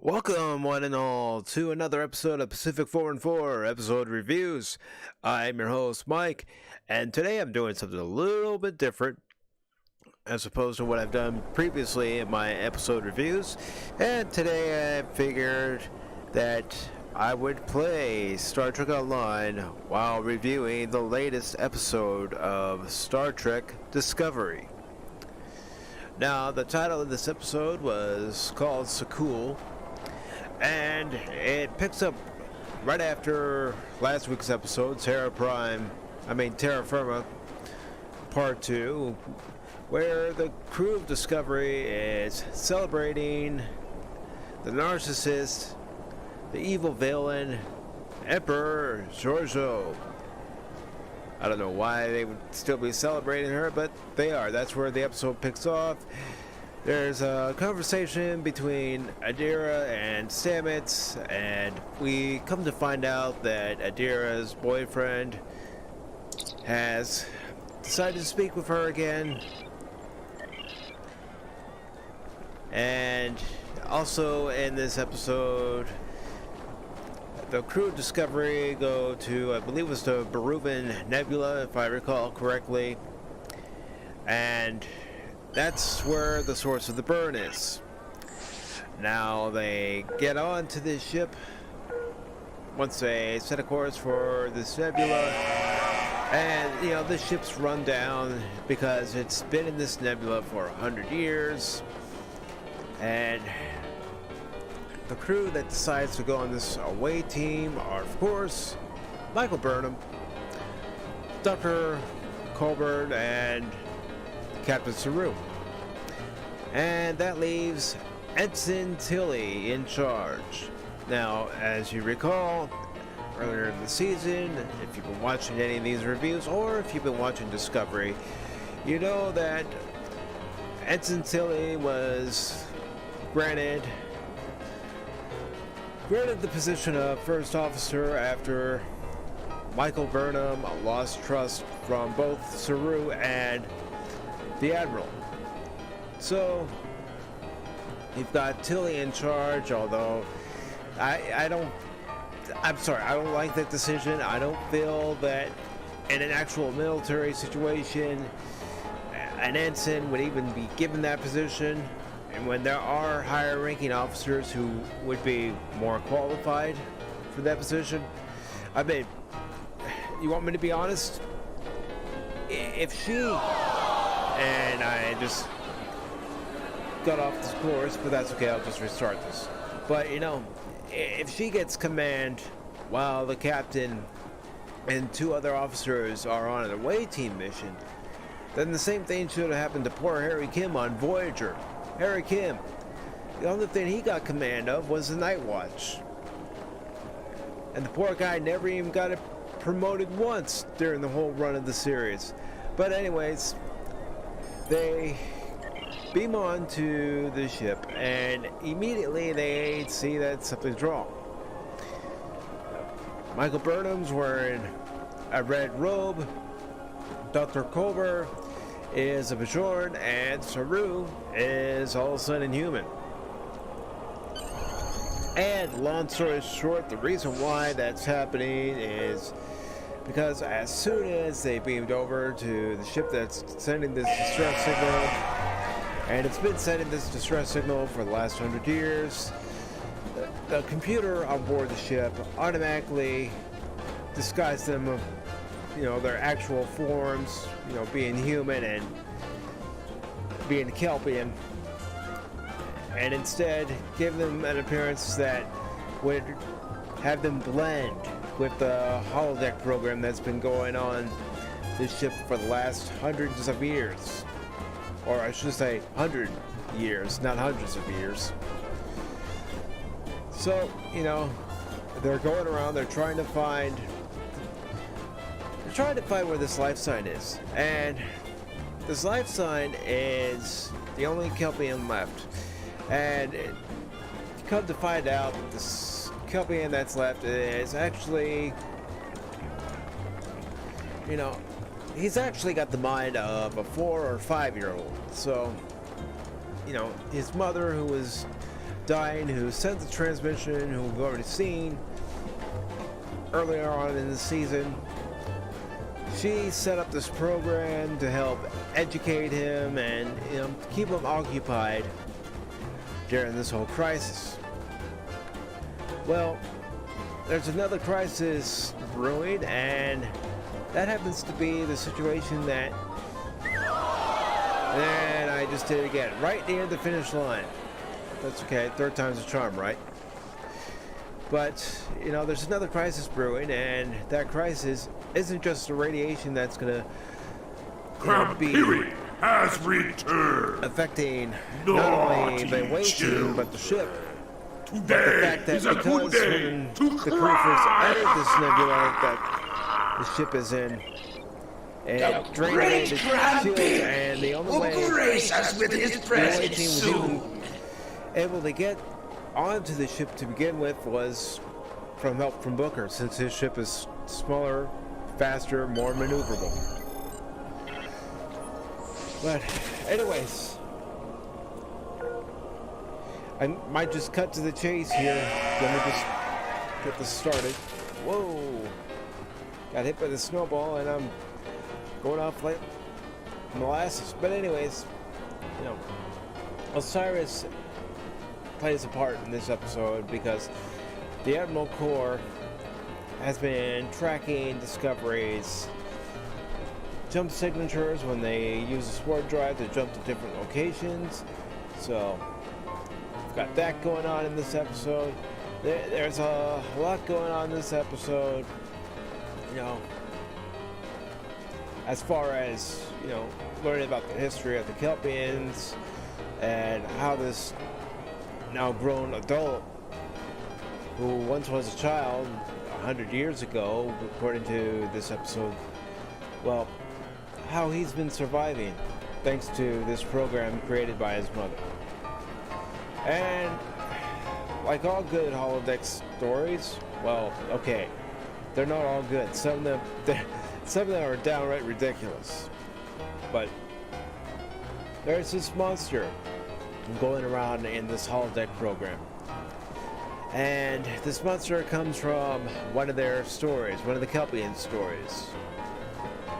Welcome, one and all, to another episode of Pacific 4 and 4 episode reviews. I'm your host, Mike, and today I'm doing something a little bit different as opposed to what I've done previously in my episode reviews. And today I figured that I would play Star Trek Online while reviewing the latest episode of Star Trek Discovery. Now, the title of this episode was called Sakul, and it picks up right after last week's episode, Terra Firma Part 2, where the crew of Discovery is celebrating the narcissist, the evil villain, Emperor Giorgio. I don't know why they would still be celebrating her, but they are. That's where the episode picks off. There's a conversation between Adira and Stamets, and we come to find out that Adira's boyfriend has decided to speak with her again. And also in this episode, the crew of Discovery go to, I believe it was the Beruvin Nebula, if I recall correctly. And that's where the source of the burn is. Now they get on to this ship once they set a course for this nebula, and this ship's run down because it's been in this nebula for 100 years, and the crew that decides to go on this away team are, of course, Michael Burnham, Dr. Colbert, and Captain Saru. And that leaves Ensign Tilly in charge. Now, as you recall, earlier in the season, if you've been watching any of these reviews, or if you've been watching Discovery, you know that Ensign Tilly was granted the position of first officer after Michael Burnham lost trust from both Saru and the Admiral. So you've got Tilly in charge, although I don't like that decision. I don't feel that in an actual military situation an ensign would even be given that position, and when there are higher ranking officers who would be more qualified for that position. I mean, you want me to be honest? If she, and I just got off this course, but that's okay, I'll just restart this. But if she gets command while the captain and two other officers are on an away team mission, then the same thing should have happened to poor Harry Kim on Voyager. Harry Kim, the only thing he got command of was the Night Watch. And the poor guy never even got it promoted once during the whole run of the series. But anyways, they beam on to the ship, and immediately they see that something's wrong. Michael Burnham's wearing a red robe, Dr. Culber is a Bajoran, and Saru is all of a sudden human. And long story short, the reason why that's happening is because as soon as they beamed over to the ship that's sending this distress signal, and it's been sending this distress signal for the last 100 years, the computer on board the ship automatically disguised them of, their actual forms, being human and being Kelpian, and instead give them an appearance that would have them blend with the holodeck program that's been going on this ship for the last hundreds of years. Or I should say 100 years, not hundreds of years. So, they're going around, they're trying to find where this life sign is. And this life sign is the only Kelpian left. And you come to find out that this Kelpian that's left is actually, he's actually got the mind of a 4 or 5 year old. So, his mother, who was dying, who sent the transmission, who we've already seen earlier on in the season. She set up this program to help educate him and keep him occupied during this whole crisis. Well, there's another crisis brewing, and that happens to be the situation that, and I just did it again, right near the finish line. That's okay, third time's a charm, right? But, there's another crisis brewing, and that crisis isn't just the radiation that's gonna be has returned, affecting not only the away team, but the ship. But the fact that because when the crew first entered this nebula that the ship is in, and drained the shield, and the only way the away team was even able to get onto the ship to begin with was from help from Booker, since his ship is smaller, faster, more maneuverable. But anyways, I might just cut to the chase here. Let me just get this started. Whoa! Got hit by the snowball and I'm going off like molasses. But anyways, Osiris plays a part in this episode because the Admiral Corps has been tracking Discovery's jump signatures when they use the sword drive to jump to different locations. So we've got that going on in this episode. There's a lot going on in this episode, as far as learning about the history of the Kelpians and how this now grown adult, who once was a child 100 years ago, according to this episode, well, how he's been surviving thanks to this program created by his mother. And like all good holodeck stories, well, okay, they're not all good. Some of them are downright ridiculous. But there's this monster going around in this holodeck program. And this monster comes from one of their stories, one of the Kelpian stories.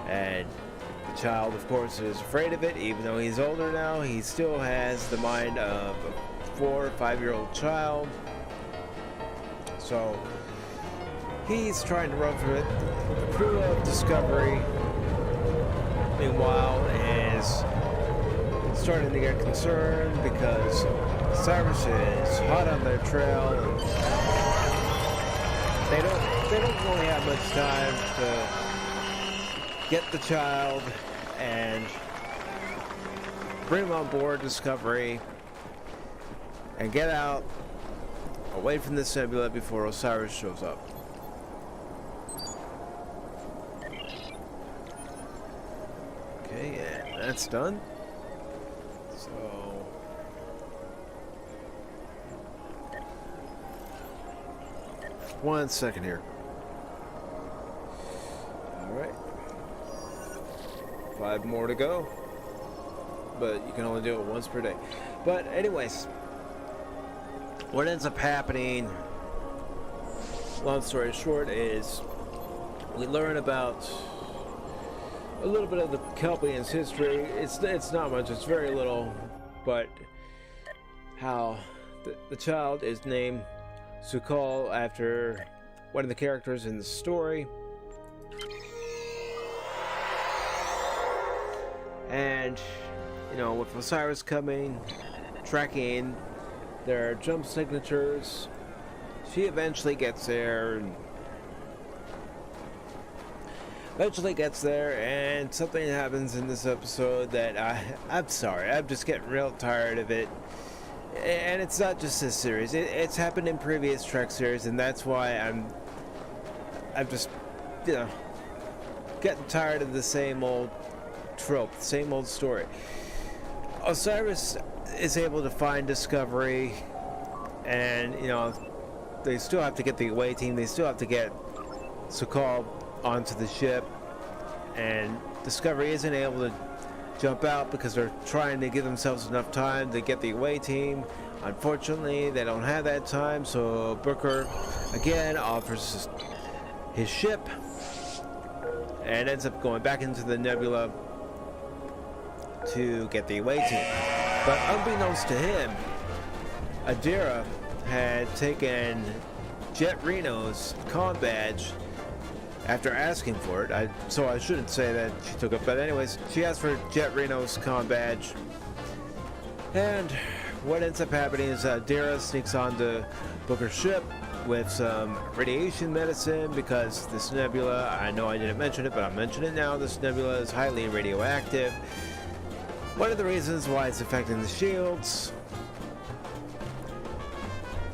And the child, of course, is afraid of it. Even though he's older now, he still has the mind of a 4 or 5-year-old child. So he's trying to run from it. The crew of Discovery, meanwhile, is starting to get concerned because Cyrus is hot on their trail, and they don't really have much time to get the child and bring him on board Discovery and get out away from this nebula before Osiris shows up. Okay, and that's done. So one second here. Alright. 5 more to go. But you can only do it once per day. But anyways, what ends up happening, long story short, is we learn about a little bit of the Kelpians' history. It's not much, it's very little, but how the child is named Sukal after one of the characters in the story. And, with Osiris coming, tracking their jump signatures, she eventually gets there, and something happens in this episode that I'm sorry, I'm just getting real tired of it. And it's not just this series, it's happened in previous Trek series, and that's why I'm just, getting tired of the same old trope, the same old story. Osiris is able to find Discovery, and, they still have to get the away team, they still have to get Sukal onto the ship, and Discovery isn't able to jump out because they're trying to give themselves enough time to get the away team. Unfortunately, they don't have that time, so Booker again offers his ship and ends up going back into the nebula to get the away team. But unbeknownst to him, Adira had taken Jet Reno's comm badge after asking for it. So I shouldn't say that she took it, but anyways, she asked for Jet Reno's comm badge. And what ends up happening is Adira sneaks onto Booker's ship with some radiation medicine because this nebula, I know I didn't mention it, but I'll mention it now, this nebula is highly radioactive. One of the reasons why it's affecting the shields.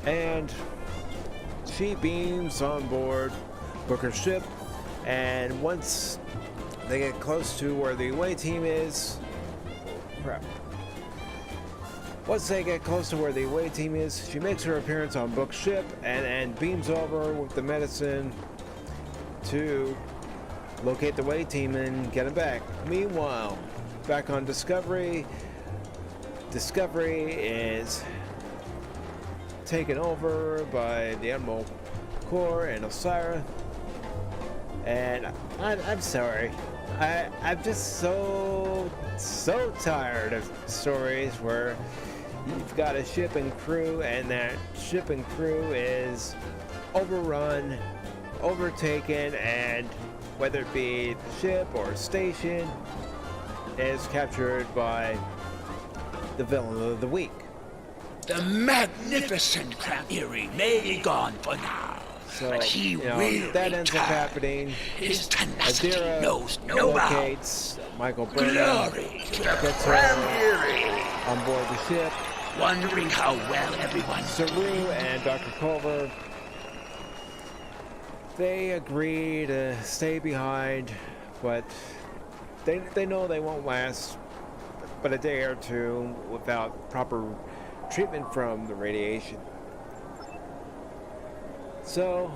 And she beams on board Booker's ship, and once they get close to where the away team is, once they get close to where the away team is, she makes her appearance on Book's ship and beams over with the medicine to locate the away team and get them back. Meanwhile, back on Discovery, Discovery is taken over by the Admiral Core and Osira. And I'm sorry, I'm just so tired of stories where you've got a ship and crew, and that ship and crew is overrun, overtaken, and whether it be the ship or station, is captured by the villain of the week. The magnificent Crabbery may be gone for now, So, but he will that ends up return. happening. His tenacity Adira knows no bounds. locates Michael Burnham, Glory to the gets her Crabbery. on board the ship. Wondering how well everyone's Saru and Dr. Culver, they agree to stay behind, but they know they won't last but a day or two without proper treatment from the radiation. So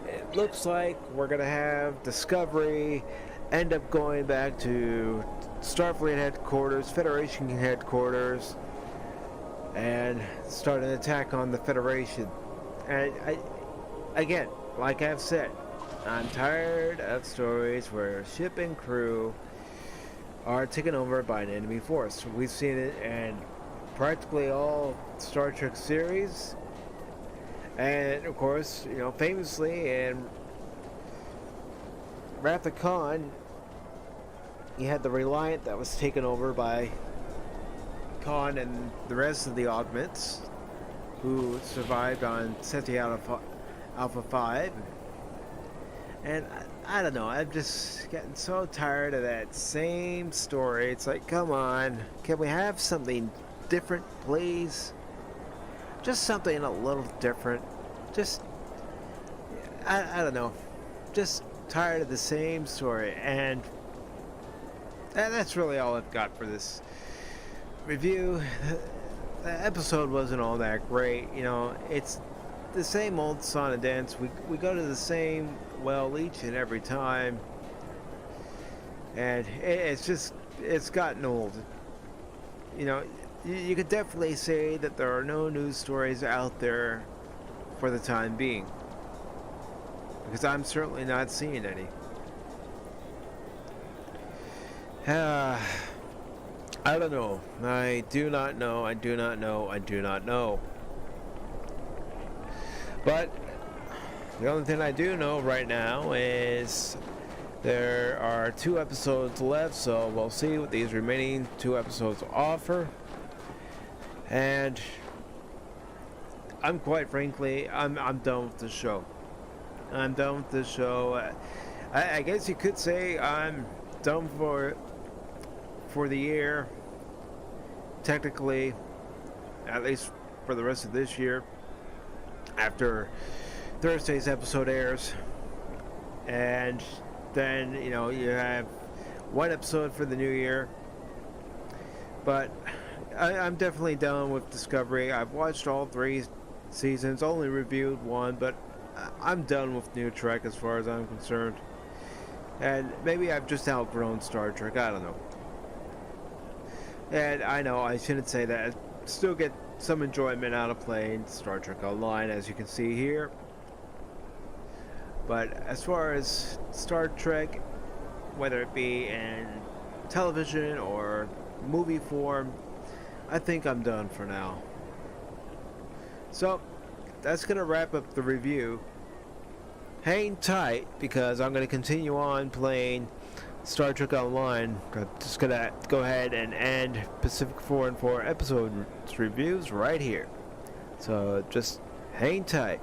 it looks like we're gonna have Discovery end up going back to Starfleet headquarters, Federation headquarters, and start an attack on the Federation. And again, like I've said, I'm tired of stories where ship and crew are taken over by an enemy force. We've seen it in practically all Star Trek series, and of course, famously in Wrath of Khan, you had the Reliant that was taken over by Khan and the rest of the augments who survived on Ceti Alpha 5. And I don't know, I'm just getting so tired of that same story. It's like, come on, can we have something different, please? Just something a little different. Just, I don't know, just tired of the same story. And that's really all I've got for this review. The episode wasn't all that great. It's the same old song and dance. We go to the same well each and every time, and it's gotten old. You could definitely say that there are no news stories out there for the time being, because I'm certainly not seeing any. I don't know. I do not know. I do not know. I do not know. But the only thing I do know right now is there are 2 episodes left, so we'll see what these remaining 2 episodes offer. And I'm quite frankly, I'm done with the show. I'm done with this show. I guess you could say I'm done for the year. Technically, at least for the rest of this year, after Thursday's episode airs. And then, you have 1 episode for the new year. But I'm definitely done with Discovery. I've watched all 3 seasons, only reviewed 1, but I'm done with New Trek as far as I'm concerned. And maybe I've just outgrown Star Trek, I don't know. And I know I shouldn't say that. I still get some enjoyment out of playing Star Trek Online, as you can see here. But as far as Star Trek, whether it be in television or movie form, I think I'm done for now. So, that's going to wrap up the review. Hang tight, because I'm going to continue on playing Star Trek Online. I'm just going to go ahead and end Pacific 4 and 4 episode reviews right here. So, just hang tight.